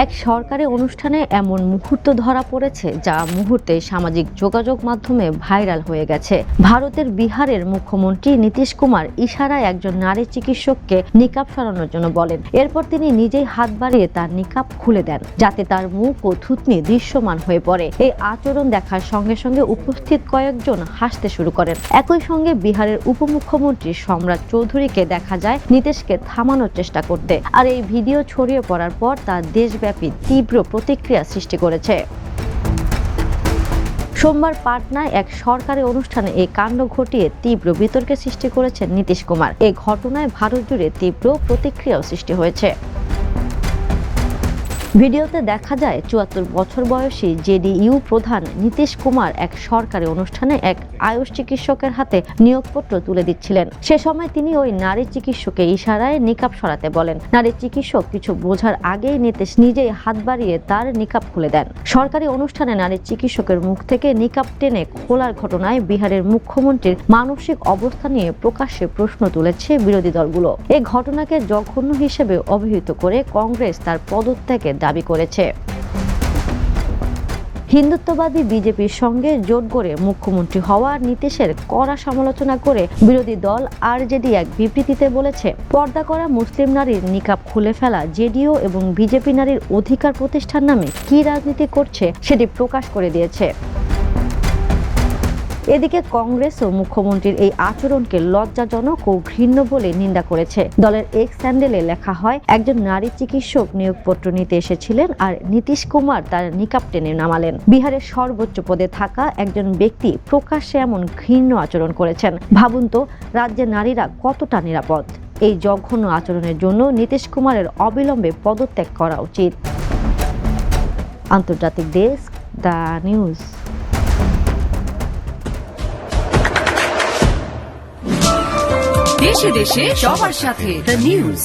এক সরকারি অনুষ্ঠানে এমন মুহূর্ত ধরা পড়েছে যা মুহূর্তে সামাজিক যোগাযোগ মাধ্যমে ভাইরাল হয়ে গেছে। ভারতের বিহারের মুখ্যমন্ত্রী নীতিশ কুমার ইশারায় একজন নারী চিকিৎসককে নিকাব সরানোর জন্য বলেন। এরপর তিনি নিজেই হাত বাড়িয়ে তার নিকাব খুলে দেন, যাতে তার মুখ ও থুতনি দৃশ্যমান হয়ে পড়ে। এই আচরণ দেখার সঙ্গে সঙ্গে উপস্থিত কয়েকজন হাসতে শুরু করেন। একই সঙ্গে বিহারের উপমুখ্যমন্ত্রী সম্রাট চৌধুরীকে দেখা যায় নীতিশকে থামানোর চেষ্টা করতে। আর এই ভিডিও ছড়িয়ে পড়ার পর তার দেশব্যাপী তীব্র প্রতিক্রিয়া সৃষ্টি করেছে। সোমবার পাটনায় এক সরকারি অনুষ্ঠানে এই কাণ্ড ঘটিয়ে তীব্র বিতর্কের সৃষ্টি করেছেন নীতিশ কুমার। এই ঘটনায় ভারত জুড়ে তীব্র প্রতিক্রিয়াও সৃষ্টি হয়েছে। ভিডিওতে দেখা যায় ৭৪ বছর বয়সী জেডিইউ প্রধান নীতিশ কুমার এক সরকারি অনুষ্ঠানে এক আয়ুষ চিকিৎসকের হাতে নিয়োগপত্র তুলে দিচ্ছিলেন। সে সময় তিনি ওই নারী চিকিৎসককে ইশারায় নিকাব সরাতে বলেন। নারী চিকিৎসক কিছু বোঝার আগেই নীতিশ নিজেই হাত বাড়িয়ে তার নিকাব খুলে দেন। সরকারি অনুষ্ঠানে নারী চিকিৎসকের মুখ থেকে নিকাব টেনে খোলার ঘটনায় বিহারের মুখ্যমন্ত্রীর মানসিক অবস্থা নিয়ে প্রকাশ্যে প্রশ্ন তুলেছে বিরোধী দলগুলো। এই ঘটনাকে জঘন্য হিসেবে অভিহিত করে কংগ্রেস তার পদত্যাগের দাবি করেছে। হিন্দুত্ববাদী বিজেপির সঙ্গে জোট গড়ে মুখ্যমন্ত্রী হওয়া নীতিশের কড়া সমালোচনা করে বিরোধী দল আরজেডি এক বিবৃতিতে বলেছে, পর্দা করা মুসলিম নারীর নিকাব খুলে ফেলা জেডিইউ এবং বিজেপি নারীর অধিকার প্রতিষ্ঠার নামে কি রাজনীতি করছে সেটি প্রকাশ করে দিয়েছে। এদিকে কংগ্রেসও মুখ্যমন্ত্রীর এই আচরণকে লজ্জাজনক ও ঘৃণ্য বলে নিন্দা করেছে। দলের এক্স হ্যান্ডেলে লেখা হয়, একজন নারী চিকিৎসক নিয়োগপত্র নিতে এসেছিলেন আর নীতিশ কুমার তার নিকাব টেনে নামালেন। বিহারের সর্বোচ্চ পদে থাকা একজন ব্যক্তি প্রকাশ্যে এমন ঘৃণ্য আচরণ করেছেন। ভাবুন তো, রাজ্যের নারীরা কতটা নিরাপদ। এই জঘন্য আচরণের জন্য নীতিশ কুমারের অবিলম্বে পদত্যাগ করা উচিত। আন্তর্জাতিক ডেস্ক, দ্য নিউজ। দেশে দেশে সবার সাথে দ্য নিউজ।